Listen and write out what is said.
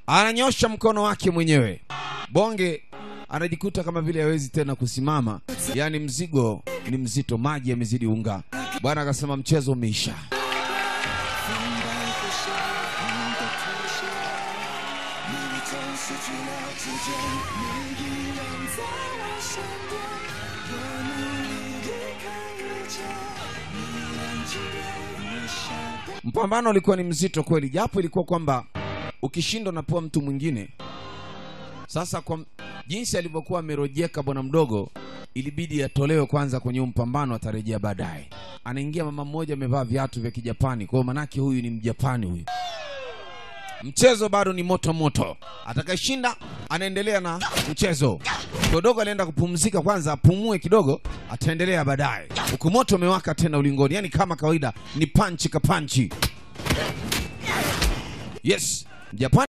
ananyosha mkono wake mwenyewe. Bonge anajikuta kama vile hawezi tena kusimama. Yani mzigo ni mzito, maji yamezidi unga. Bwana akasema mchezo umeisha. Mpambano ulikuwa ni mzito kweli, japo ilikuwa kwamba ukishindwa unapewa mtu mwingine. Sasa kwa jinsi alivyokuwa amerojeka bwana mdogo, ilibidi atolewe kwanza kwenye mpambano, atarejea baadaye. Anaingia mama mmoja amevaa viatu vya Kijapani, kwa manake huyu ni Mjapani huyu. Mchezo bado ni moto moto. Atakayeshinda anaendelea na mchezo. Dogo anaenda kupumzika kwanza, apumue kidogo, ataendelea baadaye. Huku moto umewaka tena ulingoni, yani kama kawaida ni panchi ka panchi. Yes, Japani